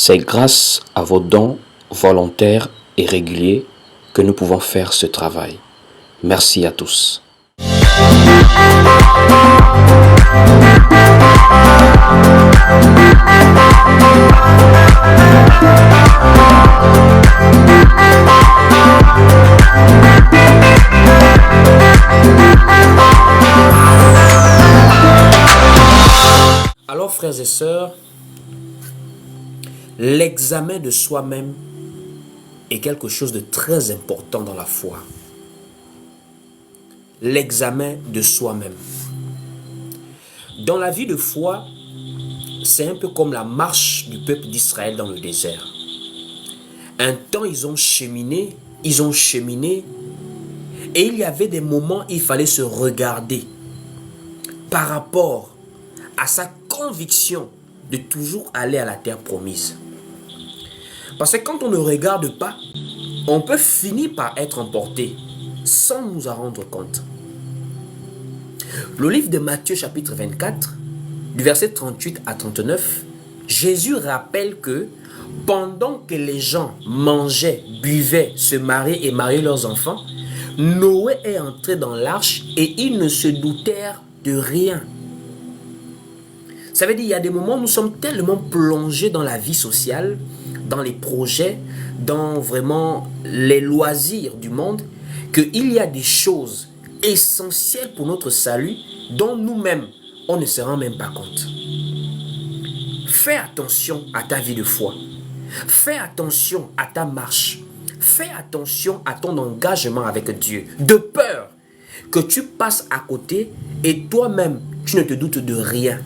C'est grâce à vos dons volontaires et réguliers que nous pouvons faire ce travail. Merci à tous. Alors frères et sœurs, l'examen de soi-même est quelque chose de très important dans la foi. L'examen de soi-même. Dans la vie de foi, c'est un peu comme la marche du peuple d'Israël dans le désert. Un temps, ils ont cheminé, et il y avait des moments où il fallait se regarder par rapport à sa conviction de toujours aller à la terre promise. Parce que quand on ne regarde pas, on peut finir par être emporté sans nous en rendre compte. Le livre de Matthieu chapitre 24, du verset 38 à 39, Jésus rappelle que pendant que les gens mangeaient, buvaient, se mariaient et mariaient leurs enfants, Noé est entré dans l'arche et ils ne se doutèrent de rien. Ça veut dire qu'il y a des moments où nous sommes tellement plongés dans la vie sociale, dans les projets, dans vraiment les loisirs du monde, qu'il y a des choses essentielles pour notre salut dont nous-mêmes, on ne se rend même pas compte. Fais attention à ta vie de foi. Fais attention à ta marche. Fais attention à ton engagement avec Dieu. De peur que tu passes à côté et toi-même, tu ne te doutes de rien.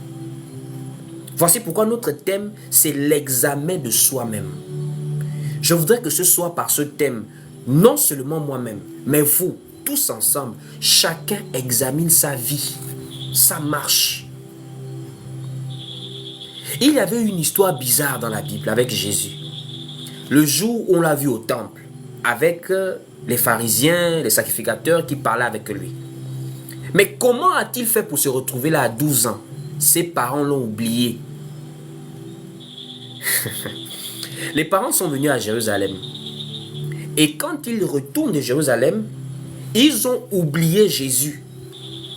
Voici pourquoi notre thème, c'est l'examen de soi-même. Je voudrais que ce soit par ce thème, non seulement moi-même, mais vous, tous ensemble, chacun examine sa vie, sa marche. Il y avait une histoire bizarre dans la Bible avec Jésus. Le jour où on l'a vu au temple, avec les pharisiens, les sacrificateurs qui parlaient avec lui. Mais comment a-t-il fait pour se retrouver là à 12 ans? Ses parents l'ont oublié. Les parents sont venus à Jérusalem. Et quand ils retournent de Jérusalem, ils ont oublié Jésus.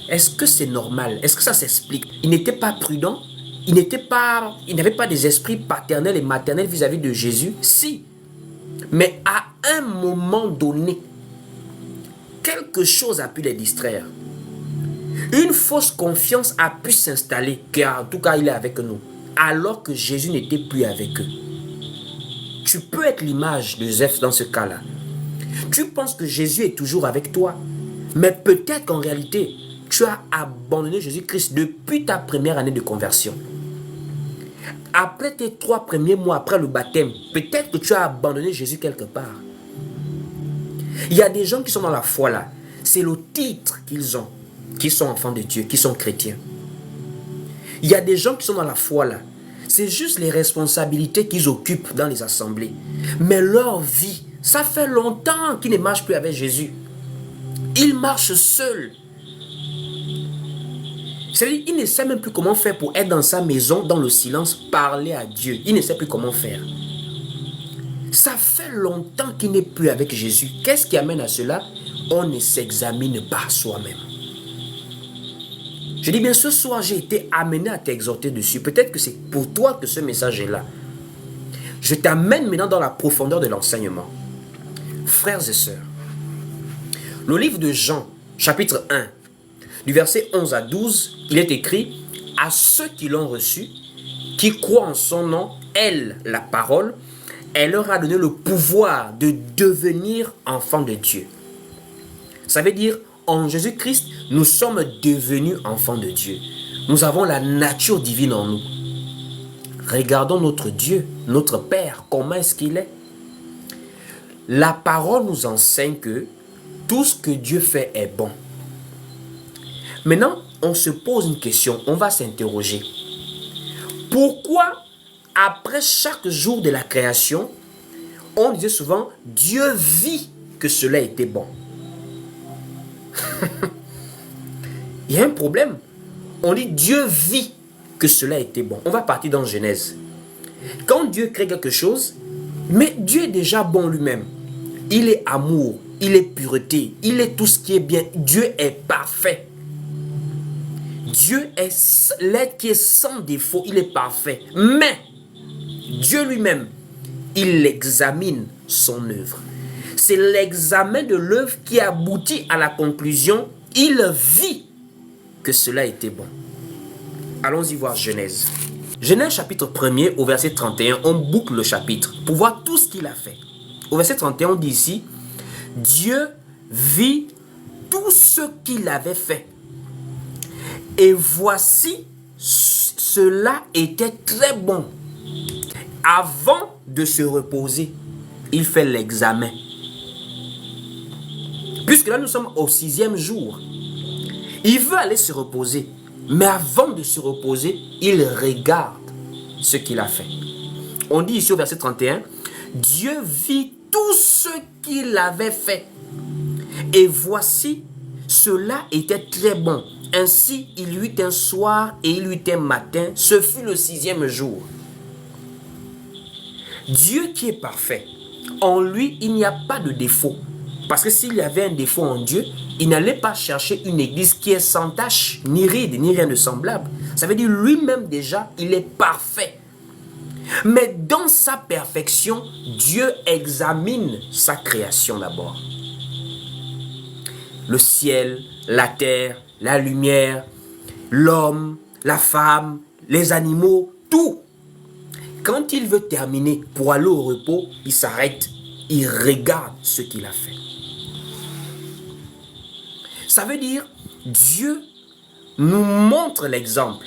Est-ce que c'est normal? Est-ce que ça s'explique? Ils n'étaient pas prudents? Ils n'avaient pas des esprits paternels et maternels vis-à-vis de Jésus? Si. Mais à un moment donné, quelque chose a pu les distraire. Une fausse confiance a pu s'installer, car en tout cas il est avec nous, alors que Jésus n'était plus avec eux. Tu peux être l'image de Joseph dans ce cas-là. Tu penses que Jésus est toujours avec toi, mais peut-être qu'en réalité, tu as abandonné Jésus-Christ depuis ta première année de conversion. Après tes 3 premiers mois après le baptême, peut-être que tu as abandonné Jésus quelque part. Il y a des gens qui sont dans la foi là. C'est le titre qu'ils ont, qui sont enfants de Dieu, qui sont chrétiens. Il y a des gens qui sont dans la foi là. C'est juste les responsabilités qu'ils occupent dans les assemblées. Mais leur vie, ça fait longtemps qu'ils ne marchent plus avec Jésus. Ils marchent seuls. C'est-à-dire, il ne sait même plus comment faire pour être dans sa maison, dans le silence, parler à Dieu. Il ne sait plus comment faire. Ça fait longtemps qu'il n'est plus avec Jésus. Qu'est-ce qui amène à cela? On ne s'examine pas soi-même. Je dis bien, ce soir, j'ai été amené à t'exhorter dessus. Peut-être que c'est pour toi que ce message est là. Je t'amène maintenant dans la profondeur de l'enseignement. Frères et sœurs, le livre de Jean, chapitre 1, du verset 11 à 12, il est écrit « À ceux qui l'ont reçu, qui croient en son nom, elle, la parole, elle leur a donné le pouvoir de devenir enfants de Dieu. » Ça veut dire, en Jésus-Christ, nous sommes devenus enfants de Dieu. Nous avons la nature divine en nous. Regardons notre Dieu, notre Père, comment est-ce qu'il est? La parole nous enseigne que tout ce que Dieu fait est bon. Maintenant, on se pose une question, on va s'interroger. Pourquoi, après chaque jour de la création, on disait souvent, Dieu vit que cela était bon? Il y a un problème. On dit Dieu vit que cela était bon. On va partir dans Genèse. Quand Dieu crée quelque chose, mais Dieu est déjà bon lui-même. Il est amour, il est pureté, il est tout ce qui est bien. Dieu est parfait. Dieu est l'être qui est sans défaut, il est parfait. Mais Dieu lui-même, il examine son œuvre. C'est l'examen de l'œuvre qui aboutit à la conclusion. Il vit que cela était bon. Allons-y voir Genèse. Genèse chapitre 1er au verset 31, on boucle le chapitre pour voir tout ce qu'il a fait. Au verset 31, on dit ici, Dieu vit tout ce qu'il avait fait. Et voici, cela était très bon. Avant de se reposer, il fait l'examen. Puisque là, nous sommes au 6e jour. Il veut aller se reposer. Mais avant de se reposer, il regarde ce qu'il a fait. On dit ici au verset 31, Dieu vit tout ce qu'il avait fait. Et voici, cela était très bon. Ainsi, il y eut un soir et il y eut un matin. Ce fut le 6e jour. Dieu qui est parfait, en lui, il n'y a pas de défaut. Parce que s'il y avait un défaut en Dieu, il n'allait pas chercher une église qui est sans tache, ni ride, ni rien de semblable. Ça veut dire lui-même déjà, il est parfait. Mais dans sa perfection, Dieu examine sa création d'abord. Le ciel, la terre, la lumière, l'homme, la femme, les animaux, tout. Quand il veut terminer pour aller au repos, il s'arrête, il regarde ce qu'il a fait. Ça veut dire, Dieu nous montre l'exemple.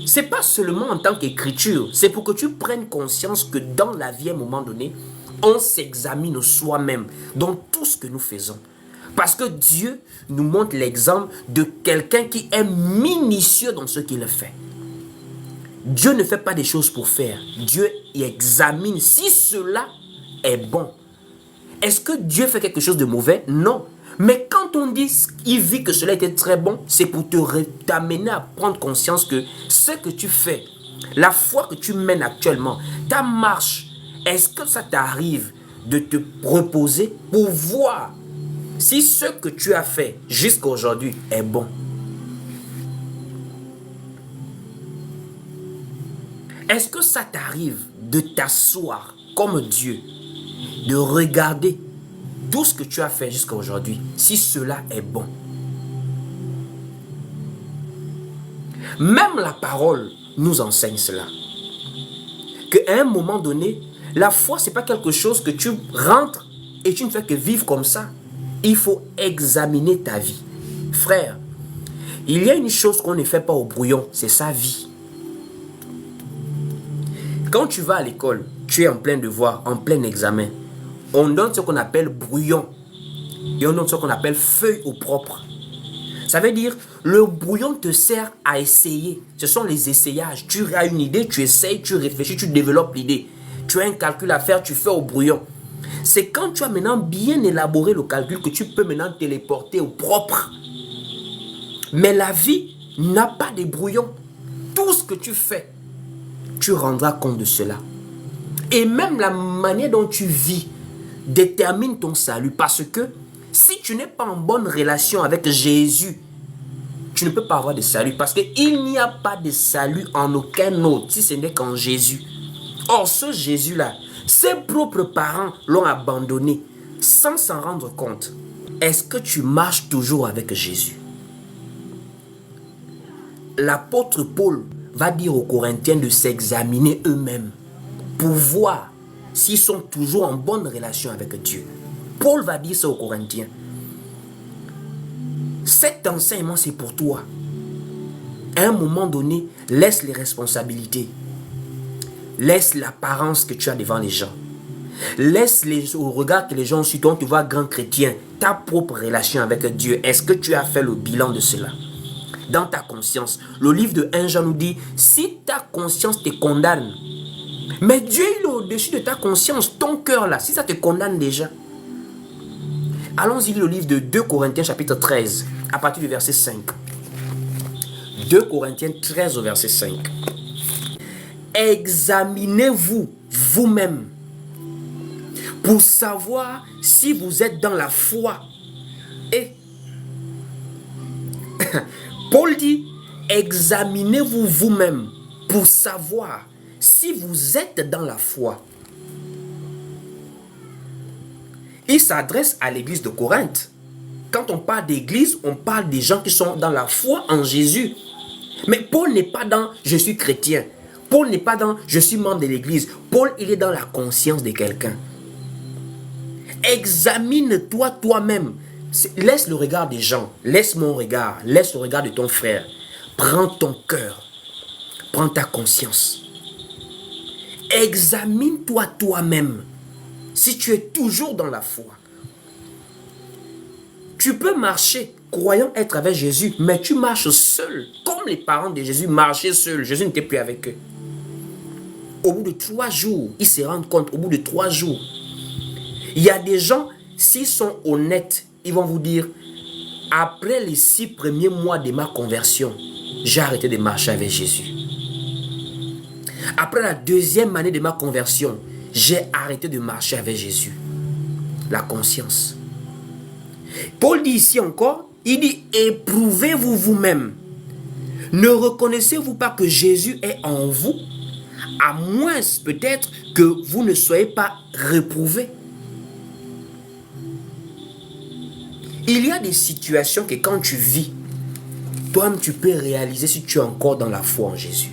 Ce n'est pas seulement en tant qu'écriture, c'est pour que tu prennes conscience que dans la vie, à un moment donné, on s'examine soi-même dans tout ce que nous faisons. Parce que Dieu nous montre l'exemple de quelqu'un qui est minutieux dans ce qu'il fait. Dieu ne fait pas des choses pour faire. Dieu examine si cela est bon. Est-ce que Dieu fait quelque chose de mauvais? Non. Mais quand on dit qu'il vit que cela était très bon, c'est pour t'amener à prendre conscience que ce que tu fais, la foi que tu mènes actuellement, ta marche, est-ce que ça t'arrive de te reposer pour voir si ce que tu as fait jusqu'à aujourd'hui est bon? Est-ce que ça t'arrive de t'asseoir comme Dieu, de regarder tout ce que tu as fait jusqu'à aujourd'hui, si cela est bon? Même la parole nous enseigne cela. Qu'à un moment donné, la foi, ce n'est pas quelque chose que tu rentres et tu ne fais que vivre comme ça. Il faut examiner ta vie. Frère, il y a une chose qu'on ne fait pas au brouillon, c'est sa vie. Quand tu vas à l'école, tu es en plein devoir, en plein examen. On donne ce qu'on appelle brouillon et on donne ce qu'on appelle feuille au propre. Ça veut dire, le brouillon te sert à essayer. Ce sont les essayages. Tu as une idée, tu essayes, tu réfléchis, tu développes l'idée. Tu as un calcul à faire, tu fais au brouillon. C'est quand tu as maintenant bien élaboré le calcul que tu peux maintenant téléporter au propre. Mais la vie n'a pas de brouillon. Tout ce que tu fais, tu rendras compte de cela. Et même la manière dont tu vis détermine ton salut. Parce que si tu n'es pas en bonne relation avec Jésus, tu ne peux pas avoir de salut. Parce qu'il n'y a pas de salut en aucun autre, si ce n'est qu'en Jésus. Or, ce Jésus-là, ses propres parents l'ont abandonné sans s'en rendre compte. Est-ce que tu marches toujours avec Jésus? L'apôtre Paul va dire aux Corinthiens de s'examiner eux-mêmes pour voir s'ils sont toujours en bonne relation avec Dieu. Paul va dire ça aux Corinthiens. Cet enseignement, c'est pour toi. À un moment donné, laisse les responsabilités. Laisse l'apparence que tu as devant les gens. Laisse au regard que les gens sur toi, on te voit grand chrétien, ta propre relation avec Dieu. Est-ce que tu as fait le bilan de cela? Dans ta conscience. Le livre de 1 Jean nous dit, si ta conscience te condamne, mais Dieu il est au-dessus de ta conscience, ton cœur là, si ça te condamne déjà. Allons-y lire le livre de 2 Corinthiens chapitre 13, à partir du verset 5. 2 Corinthiens 13 au verset 5. examinez-vous vous-même pour savoir si vous êtes dans la foi. Et Paul dit, examinez-vous vous-même pour savoir si vous êtes dans la foi. Il s'adresse à l'église de Corinthe. Quand on parle d'église, on parle des gens qui sont dans la foi en Jésus. Mais Paul n'est pas dans « je suis chrétien ». Paul n'est pas dans « je suis membre de l'église ». Paul, il est dans la conscience de quelqu'un. Examine-toi toi-même. Laisse le regard des gens. Laisse mon regard. Laisse le regard de ton frère. Prends ton cœur. Prends ta conscience. Examine-toi toi-même. Si tu es toujours dans la foi. Tu peux marcher croyant être avec Jésus, mais tu marches seul. Comme les parents de Jésus marchaient seuls. Jésus n'était plus avec eux. Au bout de 3 jours, ils se rendent compte, au bout de 3 jours, il y a des gens, s'ils sont honnêtes, ils vont vous dire, après les 6 premiers mois de ma conversion, j'ai arrêté de marcher avec Jésus. Après la 2e année de ma conversion, j'ai arrêté de marcher avec Jésus. La conscience. Paul dit ici encore, il dit, éprouvez-vous vous-même. Ne reconnaissez-vous pas que Jésus est en vous, à moins peut-être que vous ne soyez pas réprouvés. Il y a des situations que quand tu vis, toi-même tu peux réaliser si tu es encore dans la foi en Jésus.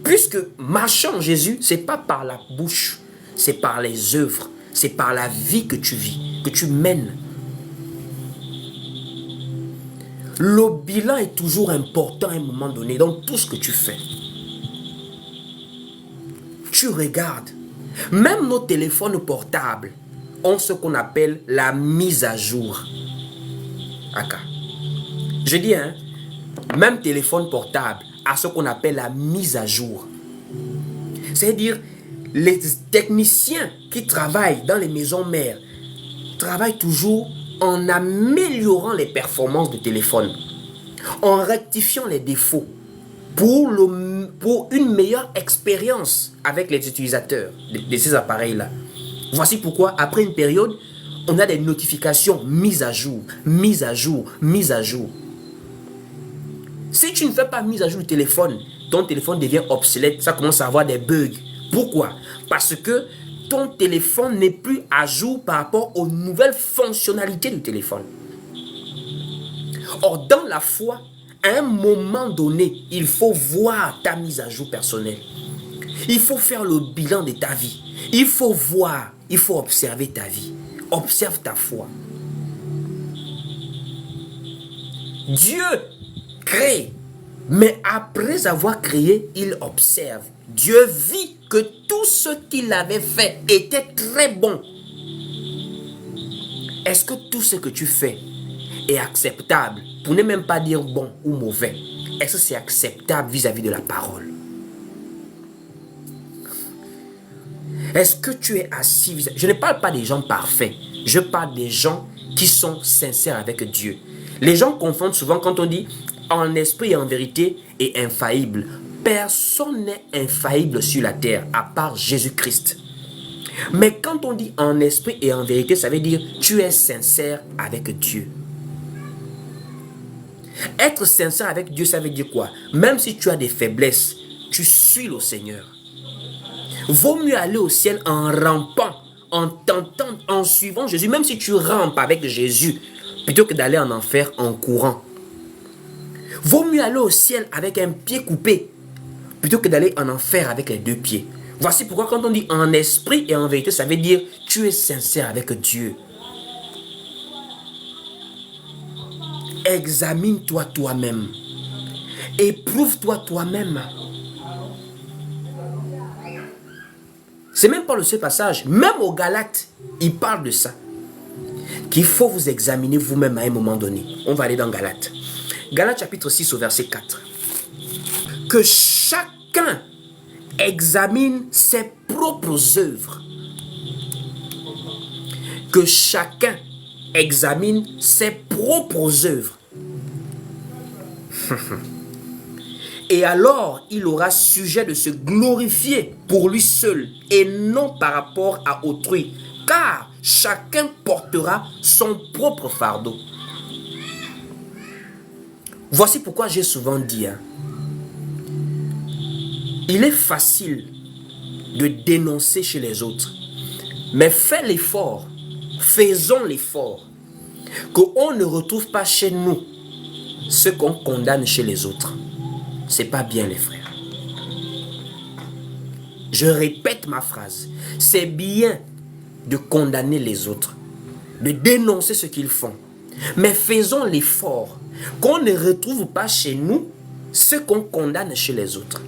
Puisque marcher en Jésus, ce n'est pas par la bouche, c'est par les œuvres, c'est par la vie que tu vis, que tu mènes. Le bilan est toujours important à un moment donné dans tout ce que tu fais. Tu regardes, même nos téléphones portables ont ce qu'on appelle la mise à jour. Aka. Je dis, même téléphone portable a ce qu'on appelle la mise à jour. C'est-à-dire, les techniciens qui travaillent dans les maisons mères travaillent toujours en améliorant les performances du téléphone, en rectifiant les défauts pour une meilleure expérience avec les utilisateurs de ces appareils-là. Voici pourquoi, après une période, on a des notifications mise à jour, mise à jour, mise à jour. Si tu ne fais pas mise à jour du téléphone, ton téléphone devient obsolète, ça commence à avoir des bugs. Pourquoi? Parce que ton téléphone n'est plus à jour par rapport aux nouvelles fonctionnalités du téléphone. Or, dans la foi, à un moment donné, il faut voir ta mise à jour personnelle. Il faut faire le bilan de ta vie. Il faut voir, il faut observer ta vie. Observe ta foi. Dieu crée, mais après avoir créé, il observe. Dieu vit que tout ce qu'il avait fait était très bon. Est-ce que tout ce que tu fais est acceptable, pour ne même pas dire bon ou mauvais? Est-ce que c'est acceptable vis-à-vis de la parole? Est-ce que tu es assis? Je ne parle pas des gens parfaits. Je parle des gens qui sont sincères avec Dieu. Les gens confondent souvent quand on dit en esprit et en vérité et infaillible. Personne n'est infaillible sur la terre à part Jésus-Christ. Mais quand on dit en esprit et en vérité, ça veut dire tu es sincère avec Dieu. Être sincère avec Dieu, ça veut dire quoi? Même si tu as des faiblesses, tu suis le Seigneur. Vaut mieux aller au ciel en rampant, en tentant, en suivant Jésus, même si tu rampes avec Jésus, plutôt que d'aller en enfer en courant. Vaut mieux aller au ciel avec un pied coupé, plutôt que d'aller en enfer avec les 2 pieds. Voici pourquoi quand on dit en esprit et en vérité, ça veut dire tu es sincère avec Dieu. Examine-toi toi-même. Éprouve-toi toi-même. C'est même pas le seul passage. Même au Galates, il parle de ça. Qu'il faut vous examiner vous-même à un moment donné. On va aller dans Galates. Galates chapitre 6 au verset 4. Que chacun examine ses propres œuvres. Que chacun examine ses propres œuvres. Et alors, il aura sujet de se glorifier pour lui seul et non par rapport à autrui, car chacun portera son propre fardeau. Voici pourquoi j'ai souvent dit, il est facile de dénoncer chez les autres, mais fais l'effort, faisons l'effort, qu'on ne retrouve pas chez nous ce qu'on condamne chez les autres. C'est pas bien, les frères. Je répète ma phrase. C'est bien de condamner les autres, de dénoncer ce qu'ils font. Mais faisons l'effort qu'on ne retrouve pas chez nous ce qu'on condamne chez les autres.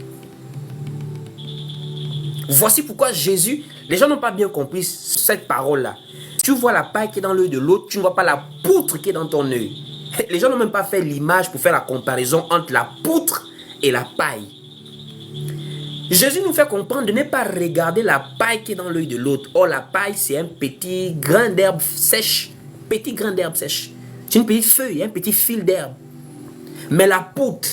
Voici pourquoi Jésus, les gens n'ont pas bien compris cette parole-là. Tu vois la paille qui est dans l'œil de l'autre, tu ne vois pas la poutre qui est dans ton œil. Les gens n'ont même pas fait l'image pour faire la comparaison entre la poutre et la paille. Jésus nous fait comprendre de ne pas regarder la paille qui est dans l'œil de l'autre. Oh, la paille, c'est un petit grain d'herbe sèche. Petit grain d'herbe sèche. C'est une petite feuille, un petit fil d'herbe. Mais la poutre,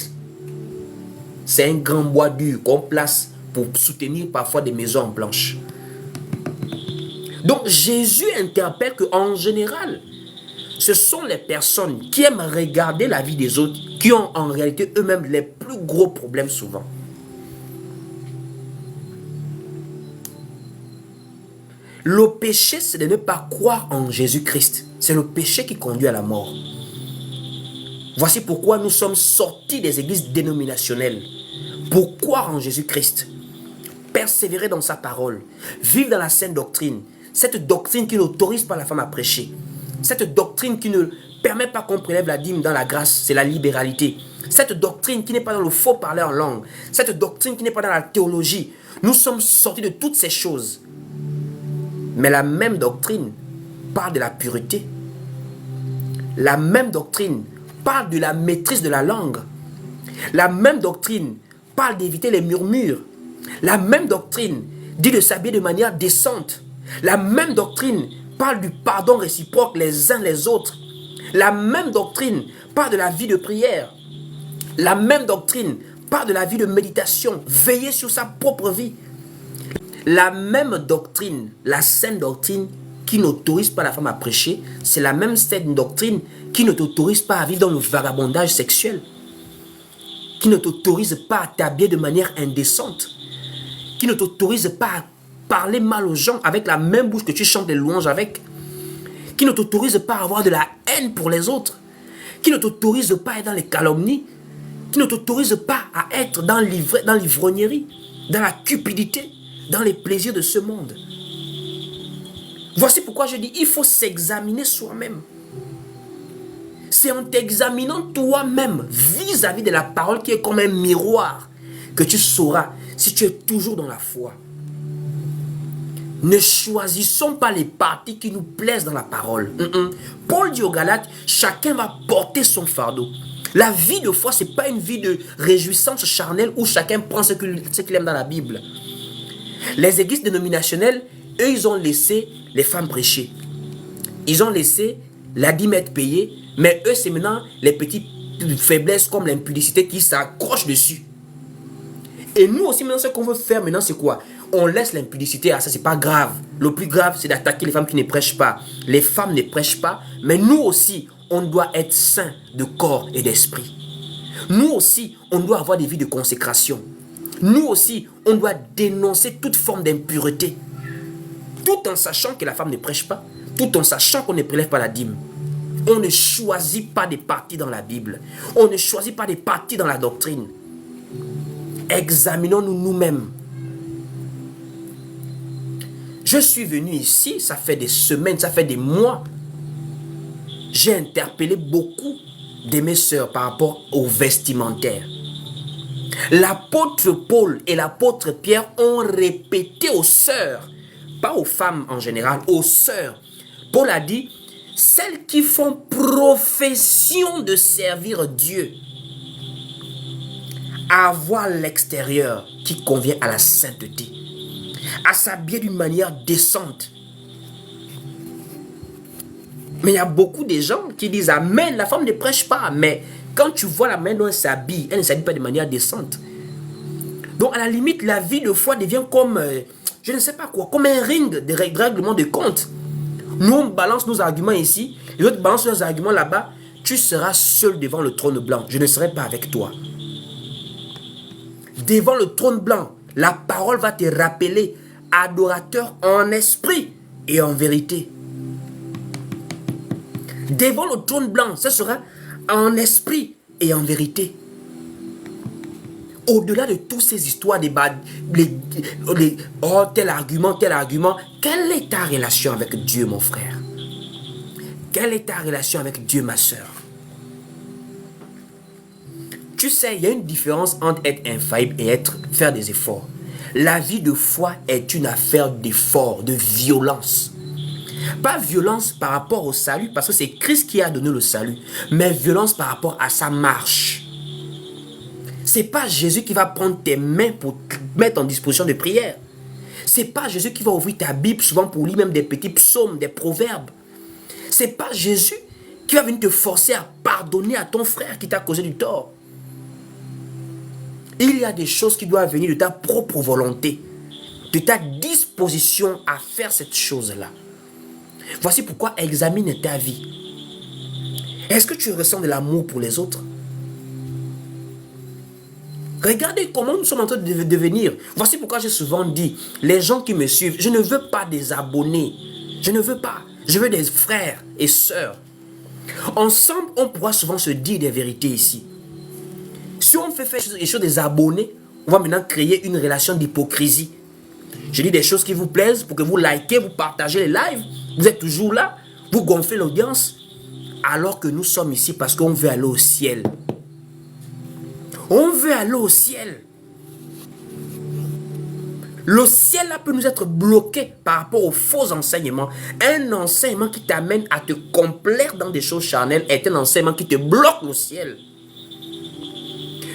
c'est un grand bois dur qu'on place pour soutenir parfois des maisons en planche. Donc Jésus interpelle qu'en général, ce sont les personnes qui aiment regarder la vie des autres qui ont en réalité eux-mêmes les plus gros problèmes souvent. Le péché, c'est de ne pas croire en Jésus-Christ. C'est le péché qui conduit à la mort. Voici pourquoi nous sommes sortis des églises dénominationnelles. Pour croire en Jésus-Christ. Persévérer dans sa parole. Vivre dans la sainte doctrine. Cette doctrine qui n'autorise pas la femme à prêcher. Cette doctrine qui ne permet pas qu'on prélève la dîme dans la grâce, c'est la libéralité. Cette doctrine qui n'est pas dans le faux parler en langue. Cette doctrine qui n'est pas dans la théologie. Nous sommes sortis de toutes ces choses. Mais la même doctrine parle de la pureté. La même doctrine parle de la maîtrise de la langue. La même doctrine parle d'éviter les murmures. La même doctrine dit de s'habiller de manière décente. La même doctrine parle du pardon réciproque les uns les autres. La même doctrine parle de la vie de prière. La même doctrine parle de la vie de méditation. Veiller sur sa propre vie. La même doctrine, la sainte doctrine qui n'autorise pas la femme à prêcher, c'est la même sainte doctrine qui ne t'autorise pas à vivre dans le vagabondage sexuel, qui ne t'autorise pas à t'habiller de manière indécente, qui ne t'autorise pas à parler mal aux gens avec la même bouche que tu chantes les louanges avec, qui ne t'autorise pas à avoir de la haine pour les autres, qui ne t'autorise pas à être dans les calomnies, qui ne t'autorise pas à être dans l'ivrognerie, dans la cupidité, dans les plaisirs de ce monde. Voici pourquoi je dis, il faut s'examiner soi-même. C'est en t'examinant toi-même vis-à-vis de la parole qui est comme un miroir que tu sauras si tu es toujours dans la foi. Ne choisissons pas les parties qui nous plaisent dans la parole. Paul dit aux Galates, chacun va porter son fardeau. La vie de foi, ce n'est pas une vie de réjouissance charnelle où chacun prend ce qu'il aime dans la Bible. Les églises dénominationnelles, eux, ils ont laissé les femmes prêcher. Ils ont laissé la dîme être payée, mais eux, c'est maintenant les petites faiblesses comme l'impudicité qui s'accrochent dessus. Et nous aussi, maintenant, ce qu'on veut faire maintenant, c'est quoi? On laisse l'impudicité, ça, c'est pas grave. Le plus grave, c'est d'attaquer les femmes qui ne prêchent pas. Les femmes ne prêchent pas, mais nous aussi, on doit être saints de corps et d'esprit. Nous aussi, on doit avoir des vies de consécration. Nous aussi, on doit dénoncer toute forme d'impureté. Tout en sachant que la femme ne prêche pas, tout en sachant qu'on ne prélève pas la dîme. On ne choisit pas des parties dans la Bible. On ne choisit pas des parties dans la doctrine. Examinons-nous nous-mêmes. Je suis venu ici, ça fait des semaines, ça fait des mois. J'ai interpellé beaucoup de mes sœurs par rapport au vestimentaire. L'apôtre Paul et l'apôtre Pierre ont répété aux sœurs, pas aux femmes en général, aux sœurs. Paul a dit, celles qui font profession de servir Dieu, à avoir l'extérieur qui convient à la sainteté, à s'habiller d'une manière décente. Mais il y a beaucoup de gens qui disent, amen, la femme ne prêche pas, mais Quand tu vois la manière dont elle ne s'habille pas de manière décente. Donc, à la limite, la vie de foi devient comme, je ne sais pas quoi, comme un ring de règlement de compte. Nous, on balance nos arguments ici, les autres balancent leurs arguments là-bas. Tu seras seul devant le trône blanc. Je ne serai pas avec toi. Devant le trône blanc, la parole va te rappeler, adorateur en esprit et en vérité. Devant le trône blanc, ce sera en esprit et en vérité. Au-delà de toutes ces histoires, tel argument, quelle est ta relation avec Dieu, mon frère? Quelle est ta relation avec Dieu, ma soeur? Tu sais, il y a une différence entre être infaillible et faire des efforts. La vie de foi est une affaire d'effort, de violence. Pas violence par rapport au salut, parce que c'est Christ qui a donné le salut, mais violence par rapport à sa marche. C'est pas Jésus qui va prendre tes mains pour te mettre en disposition de prière. C'est pas Jésus qui va ouvrir ta Bible souvent pour lire même des petits psaumes, des proverbes. C'est pas Jésus qui va venir te forcer à pardonner à ton frère qui t'a causé du tort. Il y a des choses qui doivent venir de ta propre volonté, de ta disposition à faire cette chose-là. Voici pourquoi examine ta vie. Est-ce que tu ressens de l'amour pour les autres? Regardez comment nous sommes en train de devenir. Voici pourquoi j'ai souvent dit, les gens qui me suivent, je ne veux pas des abonnés. Je ne veux pas. Je veux des frères et sœurs. Ensemble, on pourra souvent se dire des vérités ici. Si on fait faire les choses des abonnés, on va maintenant créer une relation d'hypocrisie. Je dis des choses qui vous plaisent pour que vous likez, vous partagez les lives. Vous êtes toujours là, vous gonflez l'audience. Alors que nous sommes ici parce qu'on veut aller au ciel. On veut aller au ciel. Le ciel là peut nous être bloqué par rapport aux faux enseignements. Un enseignement qui t'amène à te complaire dans des choses charnelles est un enseignement qui te bloque le ciel.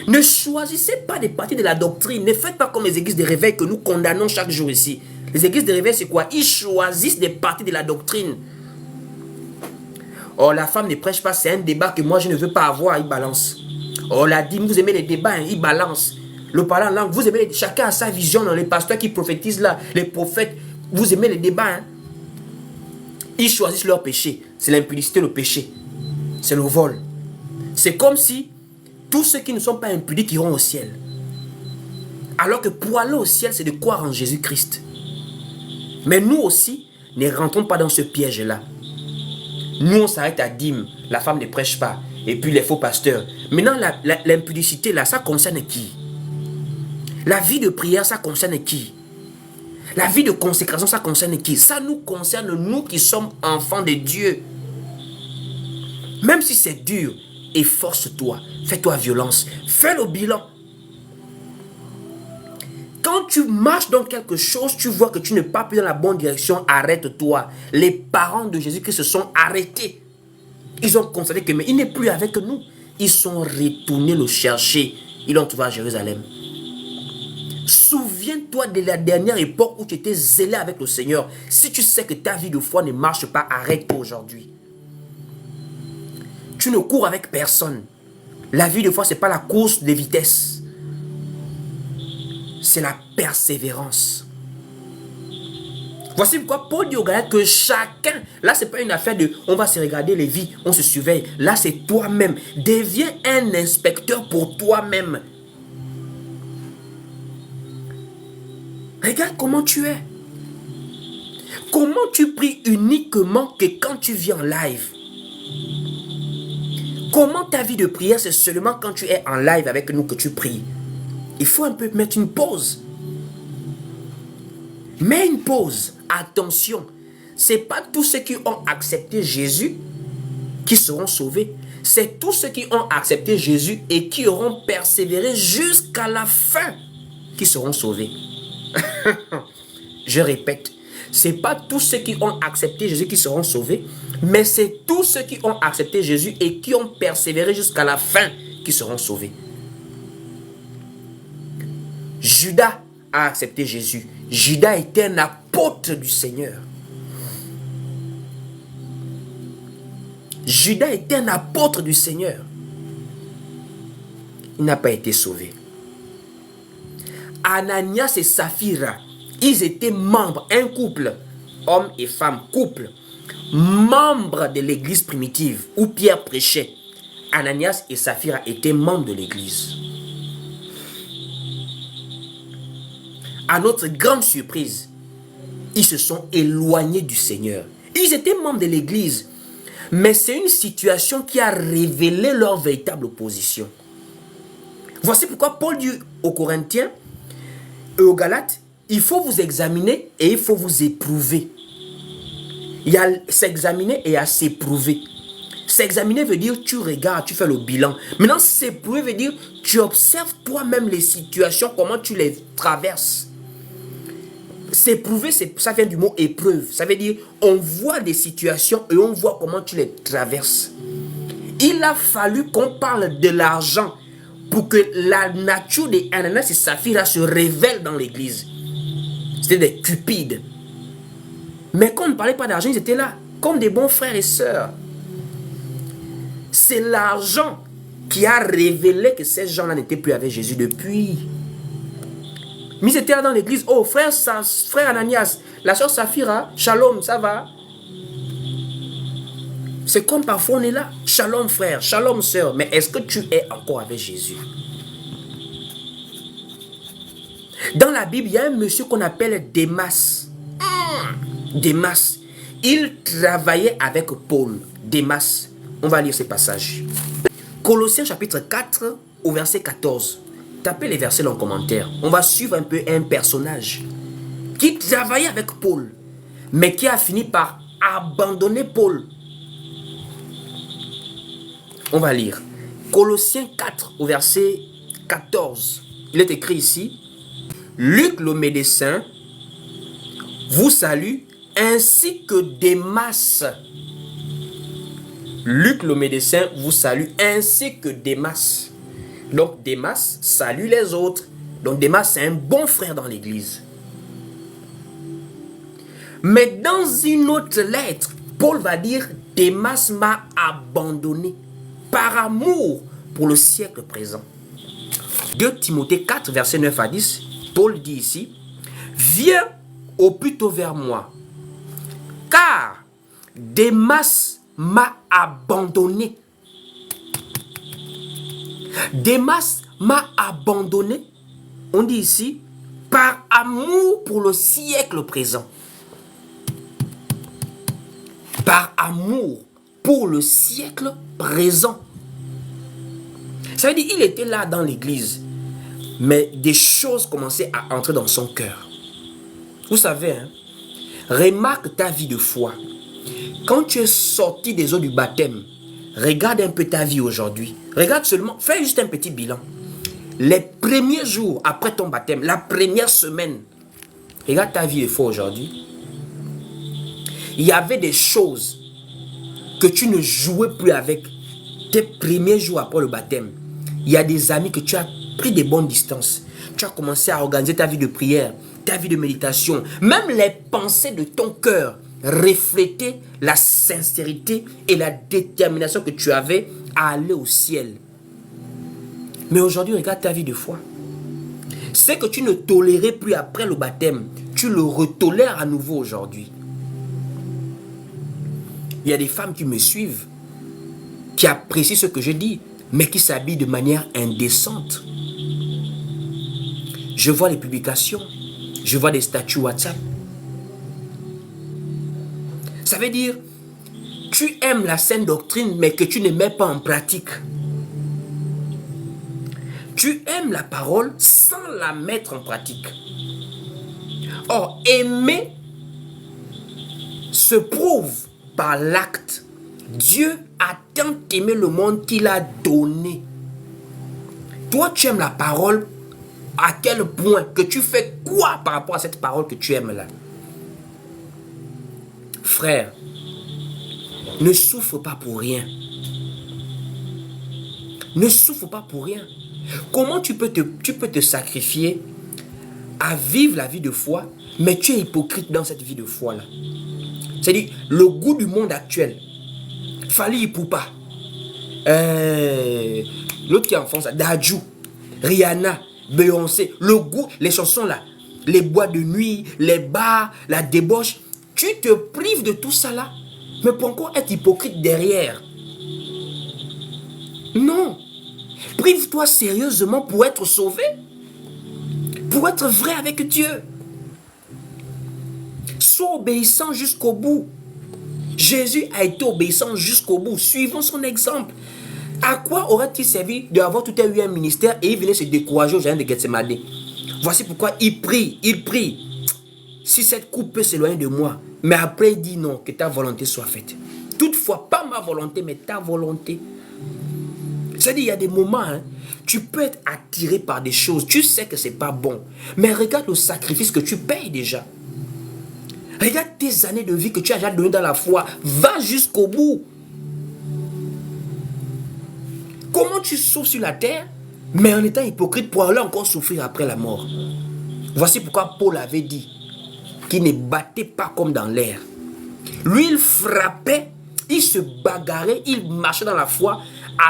Ne choisissez pas des parties de la doctrine. Ne faites pas comme les églises de réveil que nous condamnons chaque jour ici. Les églises de réveil, c'est quoi? Ils choisissent des parties de la doctrine. Oh, la femme ne prêche pas, c'est un débat que moi je ne veux pas avoir, il balance. Oh, la dîme, vous aimez les débats, hein, il balance. Le parlant en langue, vous aimez chacun a sa vision. Dans les pasteurs qui prophétisent là, les prophètes, vous aimez les débats. Hein. Ils choisissent leur péché. C'est l'impudicité, le péché. C'est le vol. C'est comme si tous ceux qui ne sont pas impudiques iront au ciel. Alors que pour aller au ciel, c'est de croire en Jésus-Christ. Mais nous aussi, ne rentrons pas dans ce piège-là. Nous, on s'arrête à dîme. La femme ne prêche pas. Et puis les faux pasteurs. Maintenant, l'impudicité, là, ça concerne qui? La vie de prière, ça concerne qui? La vie de consécration, ça concerne qui? Ça nous concerne, nous qui sommes enfants de Dieu. Même si c'est dur, efforce-toi. Fais-toi violence. Fais le bilan. Quand tu marches dans quelque chose, tu vois que tu n'es pas plus dans la bonne direction, arrête-toi. Les parents de Jésus qui se sont arrêtés, ils ont constaté que mais il n'est plus avec nous. Ils sont retournés le chercher. Ils l'ont trouvé à Jérusalem. Souviens-toi de la dernière époque où tu étais zélé avec le Seigneur. Si tu sais que ta vie de foi ne marche pas, arrête-toi aujourd'hui. Tu ne cours avec personne. La vie de foi, ce n'est pas la course de vitesse. C'est la persévérance. Voici pourquoi Paul dit aux Galates que chacun, là c'est pas une affaire de on va se regarder les vies, on se surveille. Là c'est toi-même. Deviens un inspecteur pour toi-même. Regarde comment tu es. Comment tu pries uniquement que quand tu viens en live. Comment ta vie de prière c'est seulement quand tu es en live avec nous que tu pries. Il faut un peu mettre une pause. Mets une pause. Attention. Ce n'est pas tous ceux qui ont accepté Jésus qui seront sauvés. C'est tous ceux qui ont accepté Jésus et qui auront persévéré jusqu'à la fin qui seront sauvés. Je répète. Ce n'est pas tous ceux qui ont accepté Jésus qui seront sauvés, mais c'est tous ceux qui ont accepté Jésus et qui ont persévéré jusqu'à la fin qui seront sauvés. Judas a accepté Jésus. Judas était un apôtre du Seigneur. Judas était un apôtre du Seigneur. il n'a pas été sauvé. Ananias et Saphira, ils étaient membres, un couple, homme et femme, couple, membres de l'église primitive où Pierre prêchait. Ananias et Saphira étaient membres de l'église. À notre grande surprise, ils se sont éloignés du Seigneur. Ils étaient membres de l'église, mais c'est une situation qui a révélé leur véritable opposition. Voici pourquoi Paul dit aux Corinthiens et aux Galates, il faut vous examiner et il faut vous éprouver. Il y a s'examiner et à s'éprouver. S'examiner veut dire tu regardes, tu fais le bilan. Maintenant, s'éprouver veut dire tu observes toi-même les situations, comment tu les traverses. S'éprouver, ça vient du mot épreuve. Ça veut dire on voit des situations et on voit comment tu les traverses. Il a fallu qu'on parle de l'argent pour que la nature des Ananias et Saphira se révèle dans l'église. C'était des cupides. Mais quand on ne parlait pas d'argent, ils étaient là, comme des bons frères et sœurs. C'est l'argent qui a révélé que ces gens-là n'étaient plus avec Jésus depuis. Mais ils étaient là dans l'église. Oh, frère Ananias, la sœur Saphira, shalom, ça va? C'est comme parfois on est là. Shalom frère, shalom sœur. Mais est-ce que tu es encore avec Jésus? Dans la Bible, il y a un monsieur qu'on appelle Démas. Démas. Il travaillait avec Paul. Démas. On va lire ces passages. Colossiens chapitre 4 au verset 14. Tapez les versets dans le commentaire. On va suivre un peu un personnage qui travaillait avec Paul, mais qui a fini par abandonner Paul. On va lire. Colossiens 4 au verset 14. Il est écrit ici. Luc le médecin vous salue ainsi que Démas. Luc le médecin vous salue ainsi que Démas. Donc Démas salue les autres. Donc Démas c'est un bon frère dans l'église. Mais dans une autre lettre, Paul va dire Démas m'a abandonné par amour pour le siècle présent. 2 Timothée 4 verset 9 à 10, Paul dit ici, viens au plutôt vers moi, car Démas m'a abandonné. Démas m'a abandonné, on dit ici, par amour pour le siècle présent. Par amour pour le siècle présent. Ça veut dire qu'il était là dans l'église, mais des choses commençaient à entrer dans son cœur. Vous savez, hein, remarque ta vie de foi. Quand tu es sorti des eaux du baptême, regarde un peu ta vie aujourd'hui. Regarde seulement, fais juste un petit bilan. Les premiers jours après ton baptême, la première semaine, regarde ta vie de foi aujourd'hui. Il y avait des choses que tu ne jouais plus avec tes premiers jours après le baptême. Il y a des amis que tu as pris des bonnes distances. Tu as commencé à organiser ta vie de prière, ta vie de méditation. Même les pensées de ton cœur reflétaient la sincérité et la détermination que tu avais à aller au ciel. Mais aujourd'hui, regarde ta vie de foi. Ce que tu ne tolérais plus après le baptême, tu le retolères à nouveau aujourd'hui. Il y a des femmes qui me suivent, qui apprécient ce que je dis, mais qui s'habillent de manière indécente. Je vois les publications, je vois des statuts WhatsApp. Ça veut dire, tu aimes la saine doctrine, mais que tu ne mets pas en pratique. Tu aimes la parole sans la mettre en pratique. Or, aimer se prouve par l'acte. Dieu a tant aimé le monde qu'il a donné. Toi, tu aimes la parole à quel point que tu fais quoi par rapport à cette parole que tu aimes là? Frère, ne souffre pas pour rien. Ne souffre pas pour rien. Comment tu peux te sacrifier à vivre la vie de foi, mais tu es hypocrite dans cette vie de foi là? C'est-à-dire, le goût du monde actuel. Fali Poupa. L'autre qui enfonce, Dadju, Rihanna, Beyoncé, le goût, les chansons là, les boîtes de nuit, les bars, la débauche. Tu te prives de tout ça là. Mais pourquoi être hypocrite derrière? Non. Prive-toi sérieusement pour être sauvé. Pour être vrai avec Dieu. Sois obéissant jusqu'au bout. Jésus a été obéissant jusqu'au bout. Suivons son exemple. À quoi aurait-il servi d'avoir tout eu un ministère et il venait se décourager au jardin de Gethsemane? Voici pourquoi il prie, il prie. Si cette coupe peut s'éloigner de moi, mais après il dit non, que ta volonté soit faite. Toutefois, pas ma volonté, mais ta volonté. C'est-à-dire, il y a des moments, hein, tu peux être attiré par des choses, tu sais que c'est pas bon, mais regarde le sacrifice que tu payes déjà. Regarde tes années de vie que tu as déjà donné dans la foi, va jusqu'au bout. Comment tu souffres sur la terre, mais en étant hypocrite pour aller encore souffrir après la mort? Voici pourquoi Paul avait dit qu'il ne battait pas comme dans l'air. Lui, il frappait, il se bagarrait, il marchait dans la foi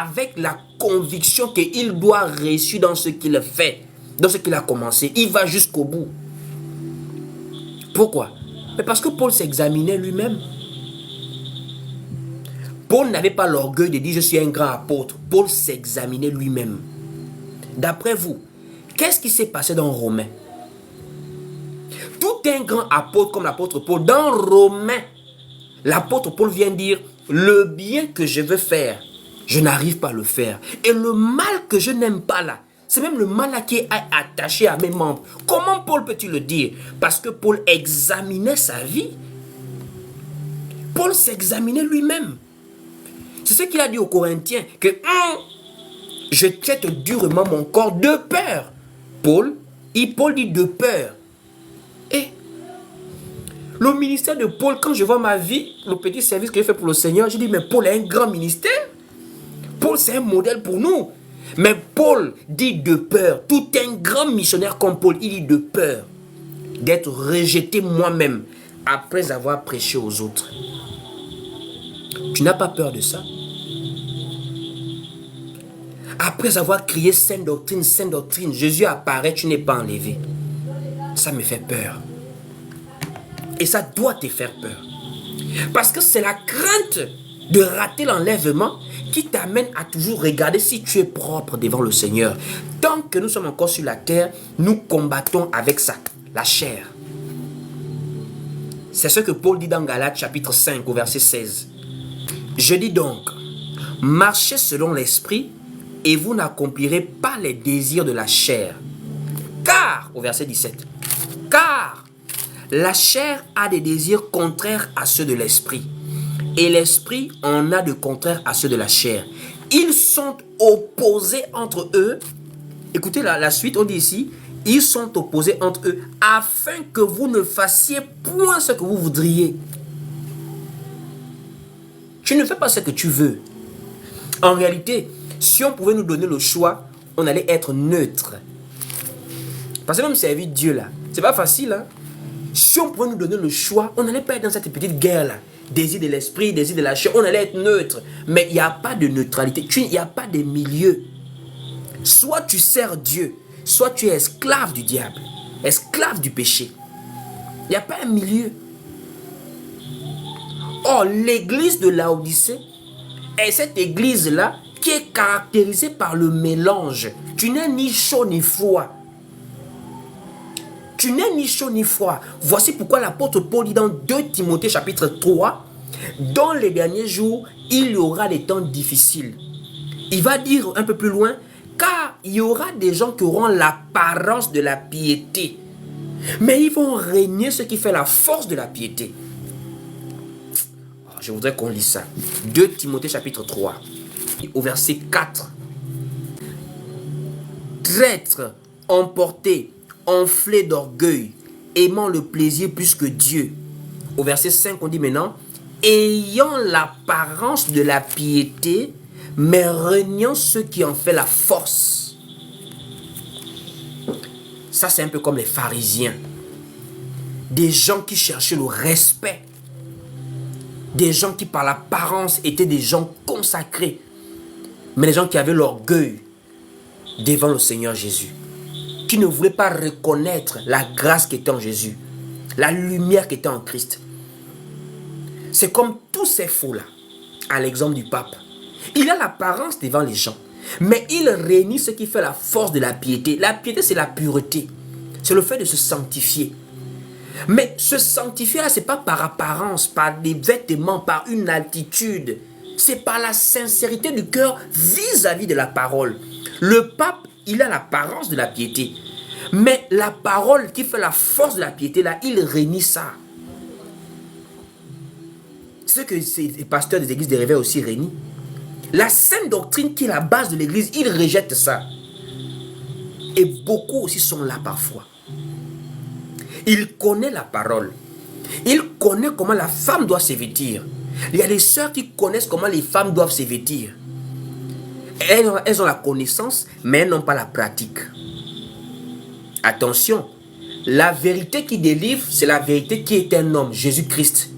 avec la conviction qu'il doit réussir dans ce qu'il fait, dans ce qu'il a commencé. Il va jusqu'au bout. Pourquoi? Mais parce que Paul s'examinait lui-même. Paul n'avait pas l'orgueil de dire je suis un grand apôtre. Paul s'examinait lui-même. D'après vous, qu'est-ce qui s'est passé dans Romains? Tout un grand apôtre comme l'apôtre Paul, dans Romains, l'apôtre Paul vient dire le bien que je veux faire, je n'arrive pas à le faire. Et le mal que je n'aime pas là, c'est même le mal là qui est attaché à mes membres. Comment Paul peut-il le dire? Parce que Paul examinait sa vie. Paul s'examinait lui-même. C'est ce qu'il a dit aux Corinthiens, que je traite durement mon corps de peur. Paul dit de peur. Et le ministère de Paul, quand je vois ma vie, le petit service que j'ai fait pour le Seigneur, je dis, mais Paul a un grand ministère. Paul, c'est un modèle pour nous. Mais Paul dit de peur. Tout un grand missionnaire comme Paul, il dit de peur d'être rejeté moi-même après avoir prêché aux autres. Tu n'as pas peur de ça? Après avoir crié sainte doctrine, Jésus apparaît, tu n'es pas enlevé. Ça me fait peur. Et ça doit te faire peur. Parce que c'est la crainte de rater l'enlèvement qui t'amène à toujours regarder si tu es propre devant le Seigneur. Tant que nous sommes encore sur la terre, nous combattons avec ça, la chair. C'est ce que Paul dit dans Galates chapitre 5 au verset 16. Je dis donc, marchez selon l'esprit et vous n'accomplirez pas les désirs de la chair. Car, au verset 17, car la chair a des désirs contraires à ceux de l'esprit. Et l'esprit en a de contraires à ceux de la chair. Ils sont opposés entre eux. Écoutez la suite, on dit ici, ils sont opposés entre eux afin que vous ne fassiez point ce que vous voudriez. Tu ne fais pas ce que tu veux. En réalité, si on pouvait nous donner le choix, on allait être neutre. Parce que même servir Dieu là, c'est pas facile. Hein? Si on pouvait nous donner le choix, on n'allait pas être dans cette petite guerre là. Désir de l'esprit, désir de la chair, on allait être neutre. Mais il n'y a pas de neutralité, il n'y a pas de milieu. Soit tu sers Dieu, soit tu es esclave du diable, esclave du péché. Il n'y a pas un milieu. Or, l'église de Laodicée est cette église-là qui est caractérisée par le mélange. Tu n'es ni chaud ni froid. Tu n'es ni chaud ni froid. Voici pourquoi l'apôtre Paul dit dans 2 Timothée chapitre 3, dans les derniers jours, il y aura des temps difficiles. Il va dire un peu plus loin, car il y aura des gens qui auront l'apparence de la piété, mais ils vont régner ce qui fait la force de la piété. Je voudrais qu'on lise ça. 2 Timothée chapitre 3, au verset 4. Traître, emporté, enflé d'orgueil, aimant le plaisir plus que Dieu. Au verset 5, on dit maintenant, ayant l'apparence de la piété, mais reniant ce qui en fait la force. Ça, c'est un peu comme les pharisiens. Des gens qui cherchaient le respect. Des gens qui, par l'apparence, étaient des gens consacrés. Mais des gens qui avaient l'orgueil devant le Seigneur Jésus, qui ne voulait pas reconnaître la grâce qui était en Jésus, la lumière qui était en Christ. C'est comme tous ces faux-là, à l'exemple du pape. Il a l'apparence devant les gens, mais il réunit ce qui fait la force de la piété. La piété, c'est la pureté. C'est le fait de se sanctifier. Mais se sanctifier, ce n'est pas par apparence, par des vêtements, par une attitude. C'est par la sincérité du cœur vis-à-vis de la parole. Le pape, il a l'apparence de la piété. Mais la parole qui fait la force de la piété, là, il réunit ça. C'est ce que les pasteurs des églises de réveil aussi réunissent. La sainte doctrine qui est la base de l'église, ils rejettent ça. Et beaucoup aussi sont là parfois. Il connaît la parole. Il connaît comment la femme doit se vêtir. Il y a des sœurs qui connaissent comment les femmes doivent se vêtir. Elles ont la connaissance, mais elles n'ont pas la pratique. Attention, la vérité qui délivre, c'est la vérité qui est un homme, Jésus-Christ.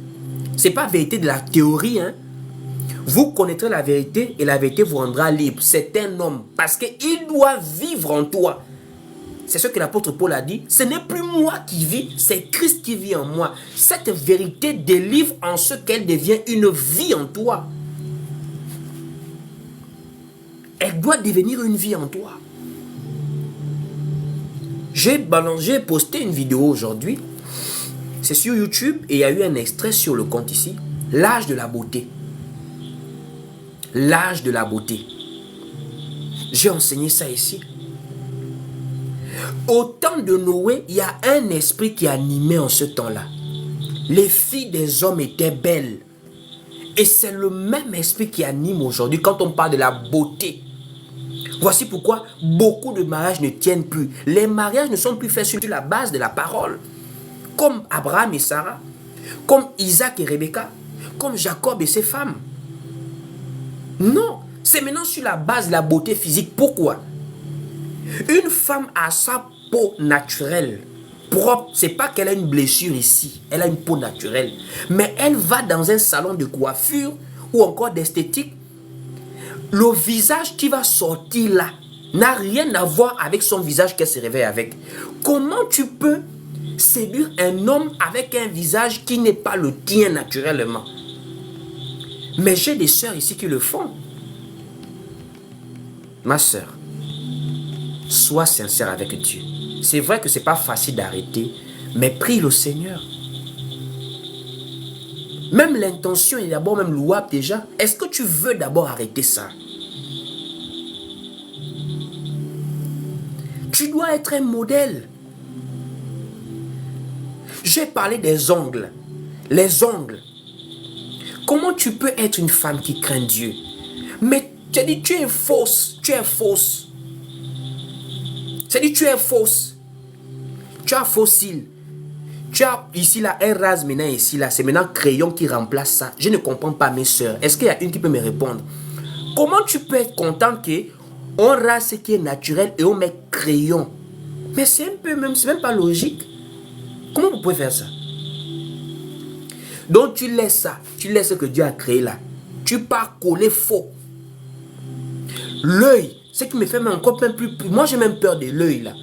Ce n'est pas la vérité de la théorie. Vous connaîtrez la vérité et la vérité vous rendra libre. C'est un homme parce qu'il doit vivre en toi. C'est ce que l'apôtre Paul a dit. Ce n'est plus moi qui vis, c'est Christ qui vit en moi. Cette vérité délivre en ce qu'elle devient une vie en toi. Elle doit devenir une vie en toi. J'ai posté une vidéo aujourd'hui. C'est sur YouTube et il y a eu un extrait sur le compte ici. L'âge de la beauté. L'âge de la beauté. J'ai enseigné ça ici. Au temps de Noé, il y a un esprit qui animait en ce temps-là. Les filles des hommes étaient belles. Et c'est le même esprit qui anime aujourd'hui quand on parle de la beauté. Voici pourquoi beaucoup de mariages ne tiennent plus. Les mariages ne sont plus faits sur la base de la parole. Comme Abraham et Sarah, comme Isaac et Rebecca, comme Jacob et ses femmes. Non, c'est maintenant sur la base de la beauté physique. Pourquoi? Une femme a sa peau naturelle, propre. C'est pas qu'elle a une blessure ici, elle a une peau naturelle. Mais elle va dans un salon de coiffure ou encore d'esthétique. Le visage qui va sortir là n'a rien à voir avec son visage qu'elle se réveille avec. Comment tu peux séduire un homme avec un visage qui n'est pas le tien naturellement? Mais j'ai des sœurs ici qui le font. Ma sœur, sois sincère avec Dieu. C'est vrai que ce n'est pas facile d'arrêter, mais prie le Seigneur. Même l'intention est d'abord même louable déjà. Est-ce que tu veux d'abord arrêter ça? Tu dois être un modèle. J'ai parlé des ongles. Les ongles. Comment tu peux être une femme qui craint Dieu? Mais tu as dit tu es fausse. Tu es fausse. Tu as dit tu es fausse. Tu as fossile. Tu as ici là un rase maintenant ici là. C'est maintenant crayon qui remplace ça. Je ne comprends pas mes soeurs. Est-ce qu'il y a une qui peut me répondre? Comment tu peux être content que on rase ce qui est naturel et on met crayon? Mais c'est un peu même, c'est même pas logique. Comment vous pouvez faire ça? Donc tu laisses ça, tu laisses ce que Dieu a créé là. Tu pars coller faux. L'œil, ce qui me fait même encore plus. Moi j'ai même peur de l'œil là.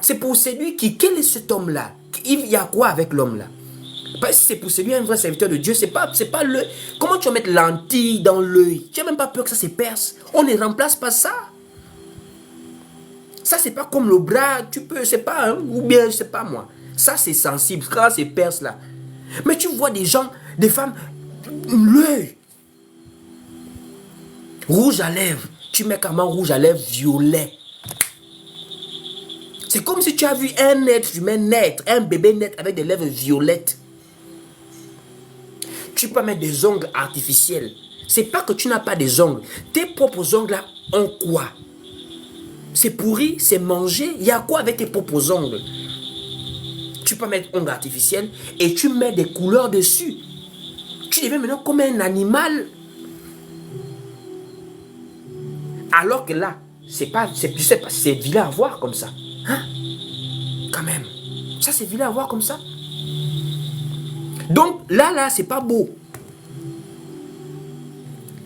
C'est pour séduire qui? Quel est cet homme là? Il y a quoi avec l'homme là? Parce que c'est pour séduire un vrai serviteur de Dieu, c'est pas l'œil. Comment tu vas mettre lentilles dans l'œil? Tu n'as même pas peur que ça se perce. On ne remplace pas ça. Ça c'est pas comme le bras, tu peux, c'est pas, hein, ou bien je sais pas moi. Ça c'est sensible, quand c'est perce là. Mais tu vois des gens, des femmes, l'œil. Rouge à lèvres. Tu mets comment rouge à lèvres violet. C'est comme si tu as vu un être humain naître, un bébé naître avec des lèvres violettes. Tu peux mettre des ongles artificiels. C'est pas que tu n'as pas des ongles. Tes propres ongles là ont quoi? C'est pourri, c'est mangé. Il y a quoi avec tes propres ongles? Tu peux mettre ongles artificiels et tu mets des couleurs dessus. Tu deviens maintenant comme un animal. Alors que là, c'est vilain à voir comme ça. Hein? Quand même. Ça, c'est vilain à voir comme ça. Donc, là, c'est pas beau.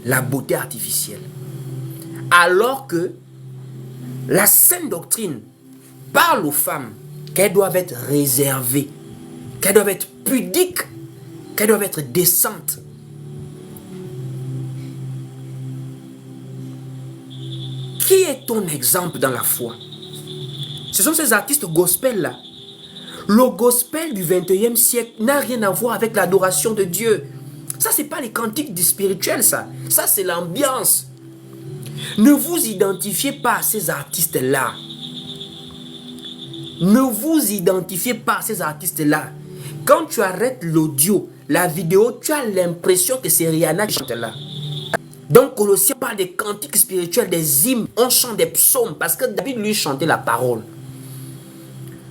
La beauté artificielle. Alors que la saine doctrine parle aux femmes qu'elles doivent être réservées, qu'elles doivent être pudiques, qu'elles doivent être décentes. Qui est ton exemple dans la foi? Ce sont ces artistes gospel-là. Le gospel du 21e siècle n'a rien à voir avec l'adoration de Dieu. Ça, ce n'est pas les cantiques du spirituel, ça. Ça, c'est l'ambiance. Ne vous identifiez pas à ces artistes-là. Ne vous identifiez pas à ces artistes-là. Quand tu arrêtes l'audio, la vidéo, tu as l'impression que c'est Rihanna qui chante là. Donc Colossiens parle des cantiques spirituels, des hymnes, on chante des psaumes, parce que David lui chantait la parole.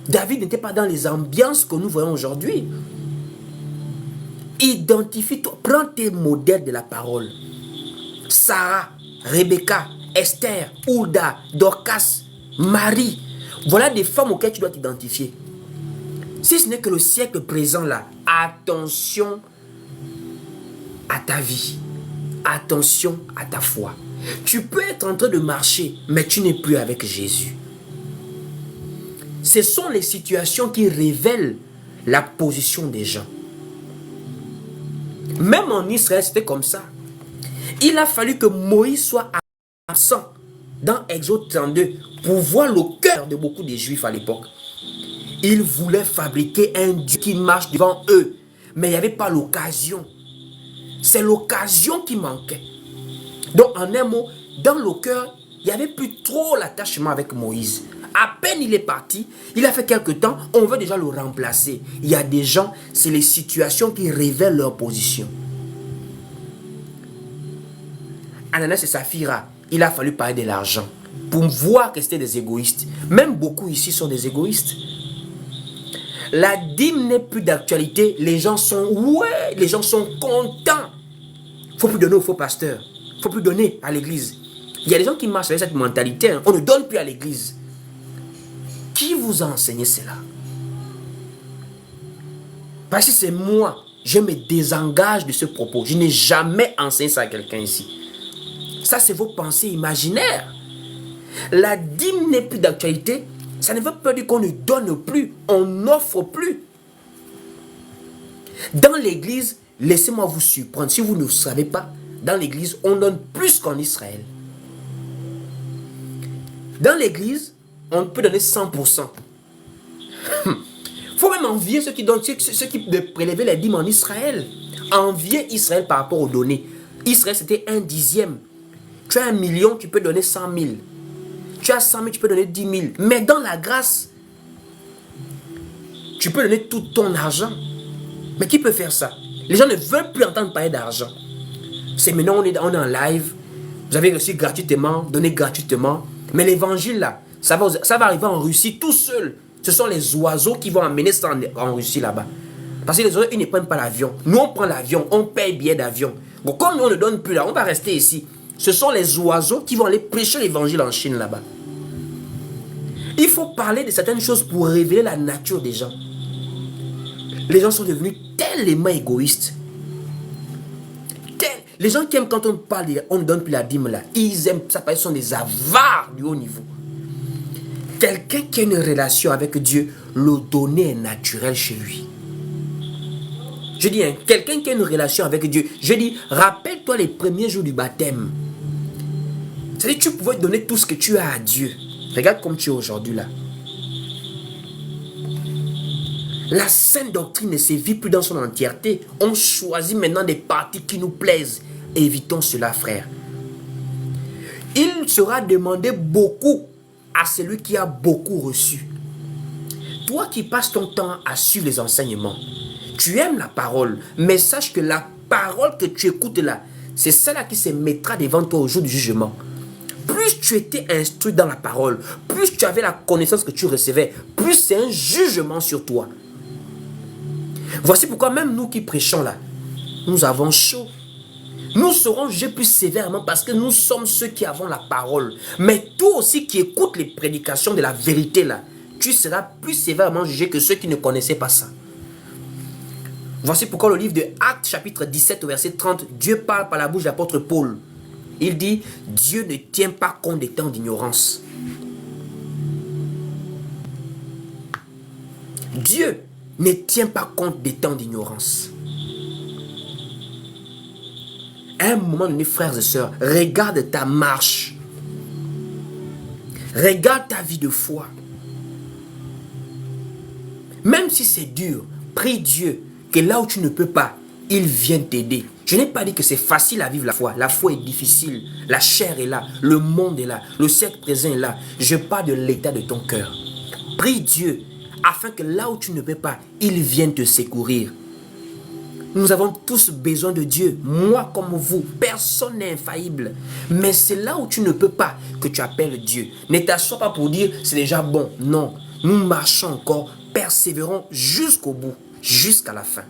David n'était pas dans les ambiances que nous voyons aujourd'hui. Identifie-toi, prends tes modèles de la parole. Sarah, Rebecca, Esther, Hulda, Dorcas, Marie. Voilà des femmes auxquelles tu dois t'identifier. Si ce n'est que le siècle présent là, attention à ta vie. Attention à ta foi. Tu peux être en train de marcher, mais tu n'es plus avec Jésus. Ce sont les situations qui révèlent la position des gens. Même en Israël, c'était comme ça. Il a fallu que Moïse soit absent dans Exode 32 pour voir le cœur de beaucoup des Juifs à l'époque. Ils voulaient fabriquer un Dieu qui marche devant eux, mais il n'y avait pas l'occasion. C'est l'occasion qui manquait. Donc, en un mot, dans le cœur, il n'y avait plus trop l'attachement avec Moïse. À peine il est parti, il a fait quelque temps, on veut déjà le remplacer. Il y a des gens, c'est les situations qui révèlent leur position. Ananias et Saphira, il a fallu parler de l'argent pour voir que c'était des égoïstes. Même beaucoup ici sont des égoïstes. La dîme n'est plus d'actualité. Les gens sont, ouais, les gens sont contents. Il ne faut plus donner aux faux pasteurs. Il ne faut plus donner à l'église. Il y a des gens qui marchent avec cette mentalité. On ne donne plus à l'église. Qui vous a enseigné cela? Parce que c'est moi. Je me désengage de ce propos. Je n'ai jamais enseigné ça à quelqu'un ici. Ça, c'est vos pensées imaginaires. La dîme n'est plus d'actualité. Ça ne veut pas dire qu'on ne donne plus, on n'offre plus. Dans l'église, laissez-moi vous surprendre, si vous ne savez pas, dans l'église, on donne plus qu'en Israël. Dans l'église, on peut donner 100%. Il faut même envier ceux qui donnent, ceux qui prélevaient les dîmes en Israël. Envier Israël par rapport aux données. Israël, c'était 1/10. Tu as 1 million, tu peux donner 100 000. Tu as 100 000, tu peux donner 10 000. Mais dans la grâce, tu peux donner tout ton argent. Mais qui peut faire ça? Les gens ne veulent plus entendre parler d'argent. C'est maintenant, on est en live. Vous avez reçu gratuitement, donné gratuitement. Mais l'évangile là, ça va arriver en Russie tout seul. Ce sont les oiseaux qui vont amener ça en Russie là-bas. Parce que les oiseaux, ils ne prennent pas l'avion. Nous, on prend l'avion, on paye billet d'avion. Bon, comme on ne donne plus là, on va rester ici. Ce sont les oiseaux qui vont aller prêcher l'évangile en Chine là-bas. Il faut parler de certaines choses pour révéler la nature des gens. Les gens sont devenus tellement égoïstes. Les gens qui aiment quand on parle, on ne donne plus la dîme là. Ils aiment ça parce qu'ils sont des avares du haut niveau. Quelqu'un qui a une relation avec Dieu, le donner est naturel chez lui. Je dis, quelqu'un qui a une relation avec Dieu, je dis, rappelle-toi les premiers jours du baptême. C'est-à-dire, tu pouvais donner tout ce que tu as à Dieu. Regarde comme tu es aujourd'hui là. La sainte doctrine ne se vit plus dans son entièreté. On choisit maintenant des parties qui nous plaisent. Évitons cela, frère. Il sera demandé beaucoup à celui qui a beaucoup reçu. Toi qui passes ton temps à suivre les enseignements, tu aimes la parole, mais sache que la parole que tu écoutes là, c'est celle-là qui se mettra devant toi au jour du jugement. Plus tu étais instruit dans la parole, plus tu avais la connaissance que tu recevais, plus c'est un jugement sur toi. Voici pourquoi même nous qui prêchons là, nous avons chaud. Nous serons jugés plus sévèrement parce que nous sommes ceux qui avons la parole. Mais toi aussi qui écoutes les prédications de la vérité là, tu seras plus sévèrement jugé que ceux qui ne connaissaient pas ça. Voici pourquoi le livre de Actes chapitre 17 au verset 30, Dieu parle par la bouche de l'apôtre Paul. Il dit, Dieu ne tient pas compte des temps d'ignorance. Dieu ne tient pas compte des temps d'ignorance. À un moment donné, frères et sœurs, regarde ta marche. Regarde ta vie de foi. Même si c'est dur, prie Dieu que là où tu ne peux pas, il vienne t'aider. Je n'ai pas dit que c'est facile à vivre la foi. La foi est difficile. La chair est là. Le monde est là. Le siècle présent est là. Je parle de l'état de ton cœur. Prie Dieu afin que là où tu ne peux pas, il vienne te secourir. Nous avons tous besoin de Dieu. Moi comme vous, personne n'est infaillible. Mais c'est là où tu ne peux pas que tu appelles Dieu. Ne t'assois pas pour dire c'est déjà bon. Non, nous marchons encore, persévérons jusqu'au bout, jusqu'à la fin.